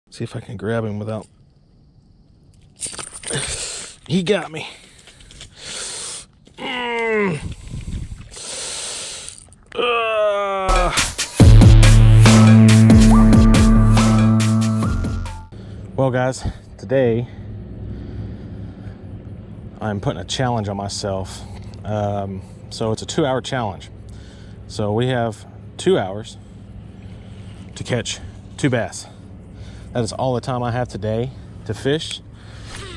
See if I can grab him without... He got me. Well, guys, today I'm putting a challenge on myself. So it's a 2-hour challenge. So we have 2 hours to catch 2 bass. That is all the time I have today to fish.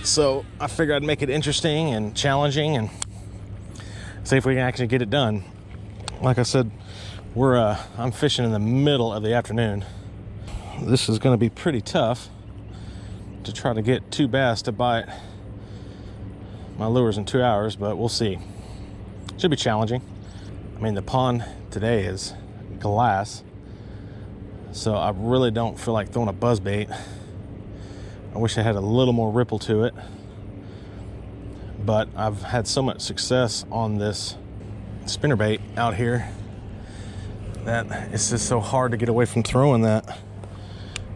So I figured I'd make it interesting and challenging and see if we can actually get it done. Like I said, I'm fishing in the middle of the afternoon. This is going to be pretty tough to try to get 2 bass to bite my lures in 2 hours, but we'll see. Should be challenging. I mean, the pond today is glass, so I really don't feel like throwing a buzzbait. I wish I had a little more ripple to it, but I've had so much success on this spinnerbait out here that it's just so hard to get away from throwing that.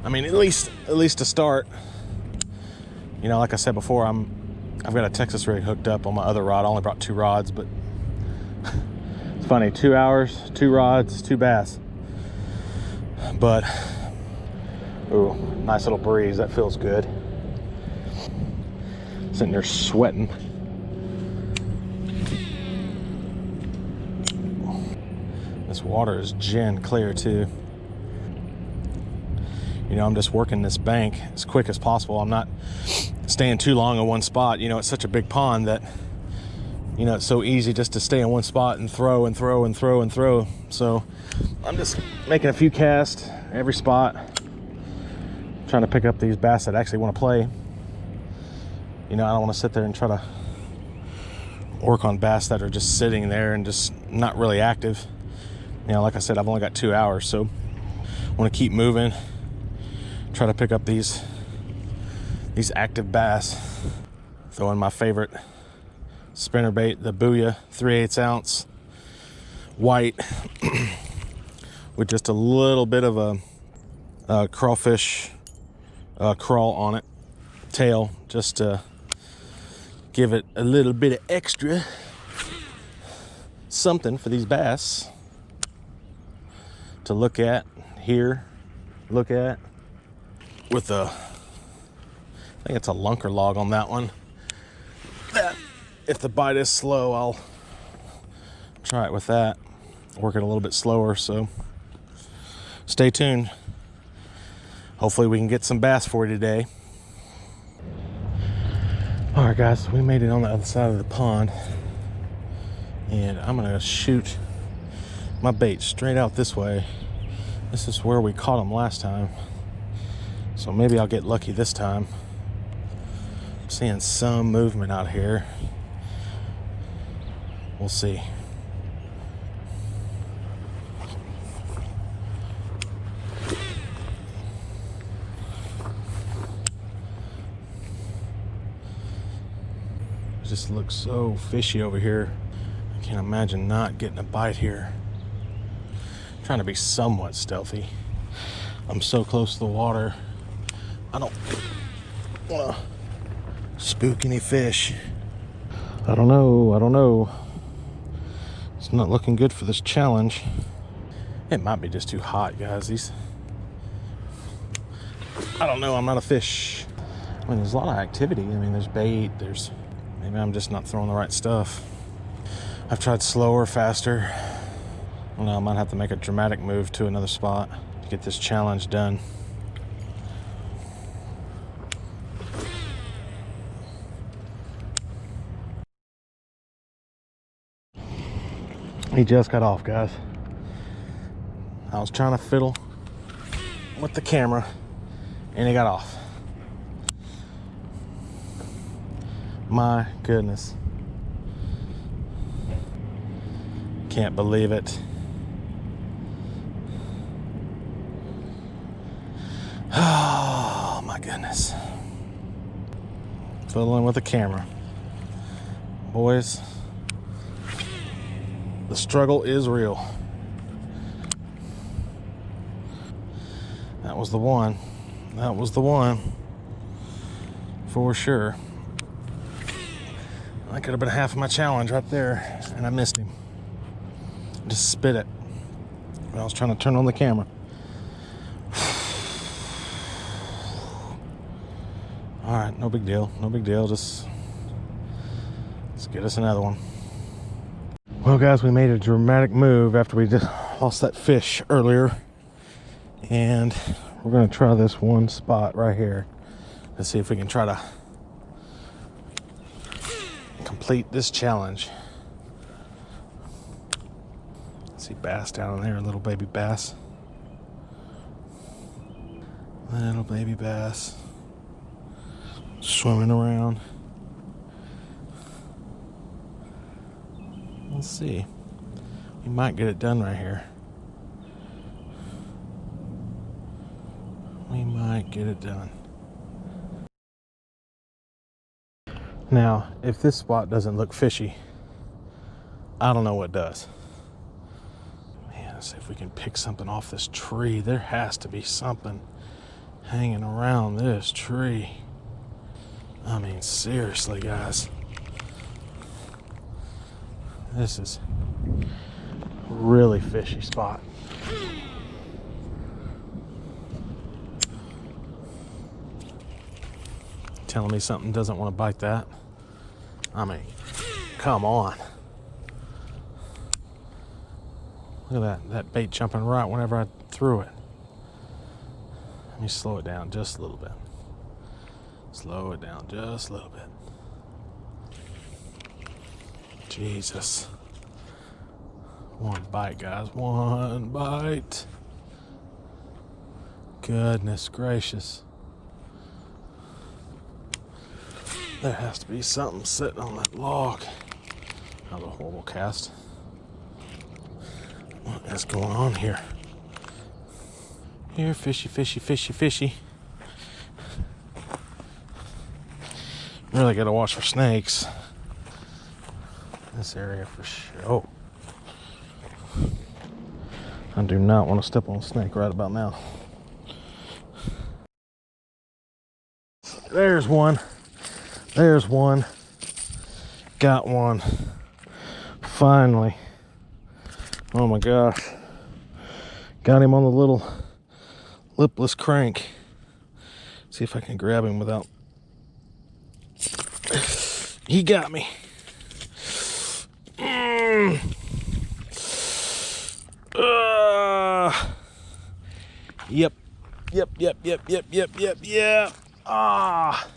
I mean, at least to start. You know, like I said before, I've got a Texas rig hooked up on my other rod. I only brought 2 rods, but it's funny, 2 hours, 2 rods, 2 bass. But, ooh, nice little breeze, that feels good. Sitting there sweating. This water is gin clear too. You know, I'm just working this bank as quick as possible. I'm not staying too long in one spot. You know, it's such a big pond that, you know, it's so easy just to stay in one spot and throw and throw and throw and throw. So I'm just making a few casts every spot, trying to pick up these bass that actually want to play. You know, I don't want to sit there and try to work on bass that are just sitting there and just not really active. You know, like I said, I've only got 2 hours, so I want to keep moving, try to pick up these active bass. Throwing my favorite spinnerbait, the Booyah 3/8 ounce white with just a little bit of a crawfish crawl on it, tail, just to give it a little bit of extra something for these bass to look at, hear, look at. With I think it's a lunker log on that one. That, if the bite is slow, I'll try it with that. Work it a little bit slower, so stay tuned. Hopefully we can get some bass for you today. All right, guys, we made it on the other side of the pond, and I'm gonna shoot my bait straight out this way. This is where we caught them last time, so maybe I'll get lucky this time. I'm seeing some movement out here. We'll see. It just looks so fishy over here. I can't imagine not getting a bite here. I'm trying to be somewhat stealthy. I'm so close to the water. I don't want to spook any fish. I don't know. It's not looking good for this challenge. It might be just too hot, guys. I don't know, I'm not a fish. I mean, there's a lot of activity. I mean, there's bait, maybe I'm just not throwing the right stuff. I've tried slower, faster. I don't know, I might have to make a dramatic move to another spot to get this challenge done. He just got off, guys. I was trying to fiddle with the camera and he got off. My goodness. Can't believe it. Oh my goodness. Fiddling with the camera. Boys, the struggle is real. That was the one. That was the one. For sure. That could have been half of my challenge right there, and I missed him. Just spit it when I was trying to turn on the camera. All right, no big deal, no big deal. Just let's get us another one. Well, guys, we made a dramatic move after we just lost that fish earlier, and we're gonna try this one spot right here. Let's see if we can try to complete this challenge. See bass down there, little baby bass. Little baby bass swimming around. Let's see. We might get it done right here. We might get it done. Now, if this spot doesn't look fishy, I don't know what does. Man, let's see if we can pick something off this tree. There has to be something hanging around this tree. I mean, seriously, guys. This is a really fishy spot. Telling me something doesn't want to bite that. I mean, come on. Look at that bait jumping right whenever I threw it. Let me slow it down just a little bit. Slow it down just a little bit. Jesus. One bite, guys. One bite. Goodness gracious. There has to be something sitting on that log. That was a horrible cast. What is going on here? Here, fishy, fishy, fishy, fishy. Really gotta watch for snakes. This area for sure. Oh. I do not want to step on a snake right about now. There's one. There's one. Got one. Finally. Oh my gosh. Got him on the little lipless crank. See if I can grab him without... He got me. Yep. Ah.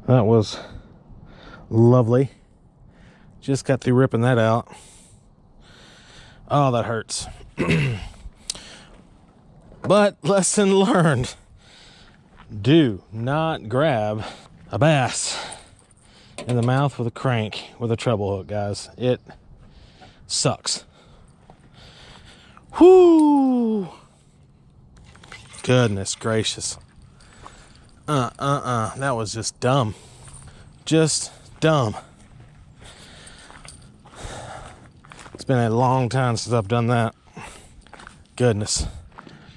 That was lovely. Just got through ripping that out. Oh, that hurts. But lesson learned. Do not grab a bass in the mouth with a crank with a treble hook, guys. It sucks. Whoo! Goodness gracious. That was just dumb. Just dumb. It's been a long time since I've done that. Goodness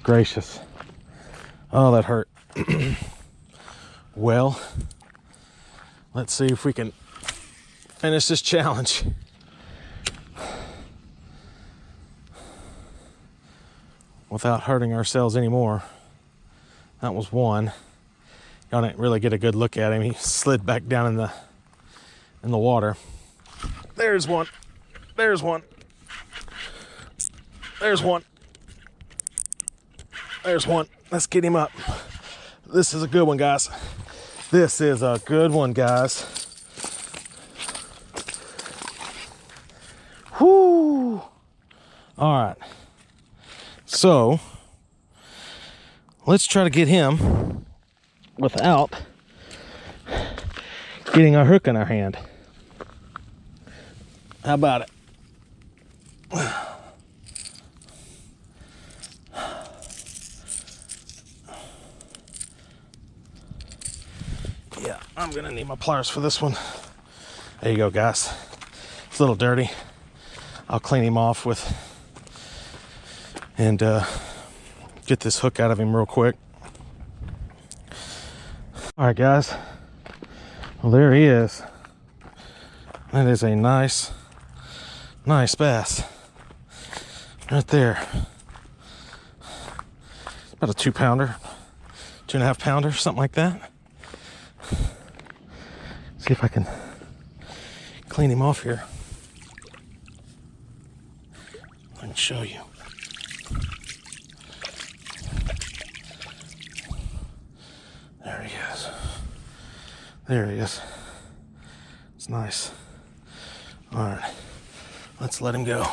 gracious. Oh, that hurt. Well, let's see if we can finish this challenge. Without hurting ourselves anymore. That was one. Y'all didn't really get a good look at him. He slid back down in the water. There's one. There's one. There's one. There's one. Let's get him up. This is a good one, guys. This is a good one, guys. Whoo! All right. So, let's try to get him without getting our hook in our hand. How about it? Yeah, I'm gonna need my pliers for this one. There you go, guys. It's a little dirty. I'll clean him off with and get this hook out of him real quick. All right, guys. Well, there he is. That is a nice bass right there. About a 2-pounder, 2.5-pounder, something like that. See if I can clean him off here. I can show you. There he is. There he is. It's nice. All right, let's let him go.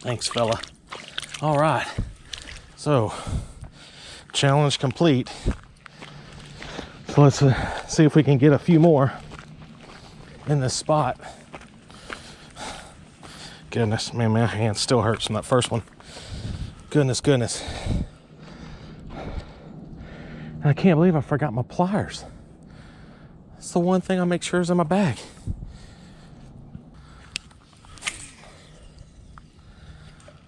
Thanks, fella. All right, so challenge complete. So let's see if we can get a few more in this spot. Goodness, man, my hand still hurts from that first one. Goodness. And I can't believe I forgot my pliers. That's the one thing I make sure is in my bag.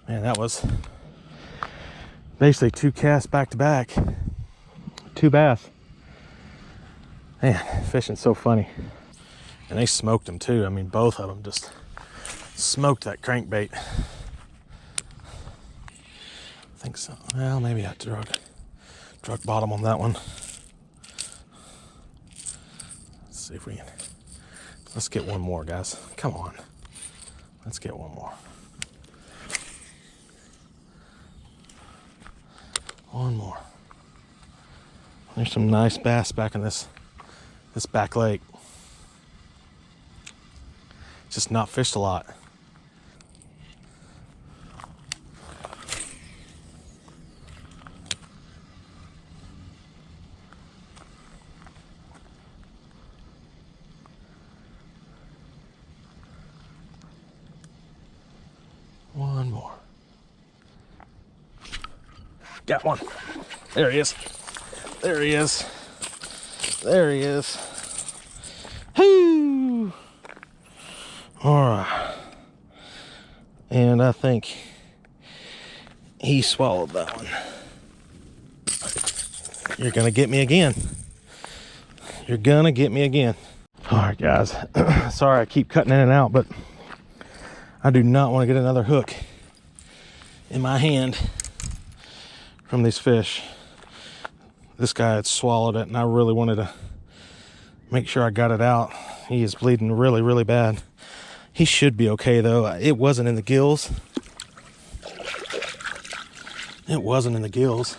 Man, that was basically 2 casts back to back. 2 bass. Man, fishing's so funny. And they smoked them too. I mean, both of them just smoked that crankbait. I think so. Well, maybe I drug bottom on that one. Let's see if we can. Let's get one more, guys. Come on. Let's get one more. One more. There's some nice bass back in this back lake. Just not fished a lot. One more. Got one. There he is. There he is. There he is. Whoo! All right. And I think he swallowed that one. You're gonna get me again. You're gonna get me again. All right, guys. Sorry I keep cutting in and out, but I do not want to get another hook in my hand from these fish. This guy had swallowed it, and I really wanted to make sure I got it out. He is bleeding really, really bad. He should be okay, though. It wasn't in the gills. It wasn't in the gills.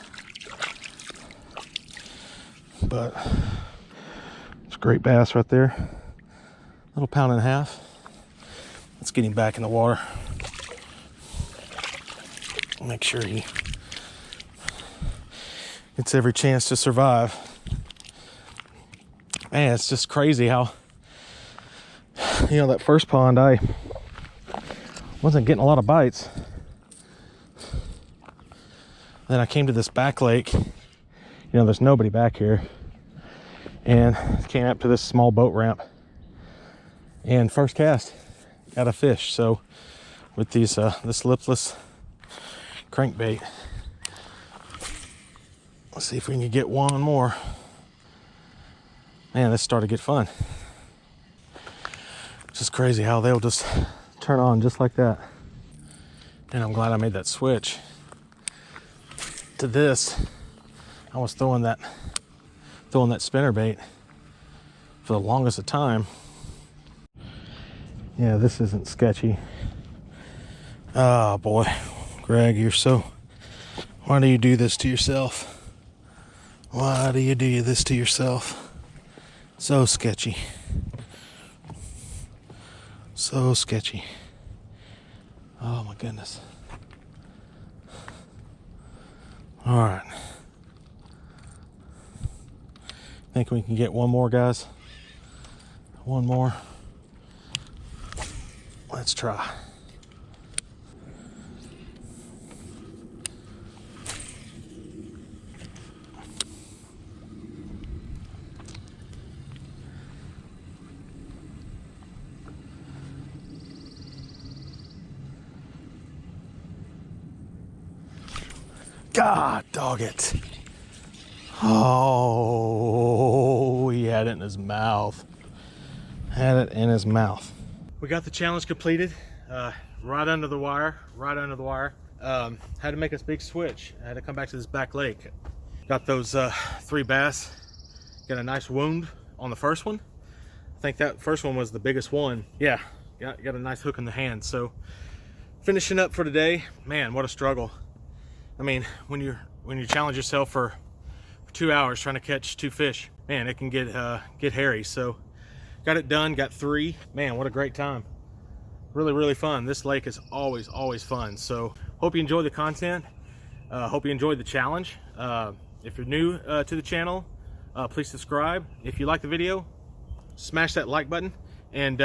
But it's a great bass right there. Little 1.5 pounds. Let's get him back in the water. Make sure he gets every chance to survive. Man, it's just crazy how, that first pond, I wasn't getting a lot of bites. Then I came to this back lake. There's nobody back here. And came up to this small boat ramp. And first cast, got a fish. So with these this lipless crankbait, let's see if we can get one more. Man, this started to get fun. It's just crazy how they'll just turn on just like that. And I'm glad I made that switch to this. I was throwing that spinner bait for the longest of time. Yeah, this isn't sketchy. Oh boy, Greg, why do you do this to yourself? Why do you do this to yourself? So sketchy. So sketchy. Oh my goodness. All right. Think we can get one more, guys? One more. Let's try. God dog it. Oh, he had it in his mouth. Had it in his mouth. We got the challenge completed. Right under the wire. Had to make a big switch. I had to come back to this back lake. Got those 3 bass. Got a nice wound on the first one. I think that first one was the biggest one. Yeah, got a nice hook in the hand. So finishing up for today. Man, what a struggle. I mean, when you challenge yourself for 2 hours trying to catch 2 fish, man, it can get hairy. So got it done, got 3. Man, what a great time. Really fun. This lake is always fun. So hope you enjoyed the content. Hope you enjoyed the challenge. If you're new to the channel, please subscribe. If you like the video, smash that like button. And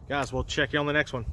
guys, we'll check you on the next one.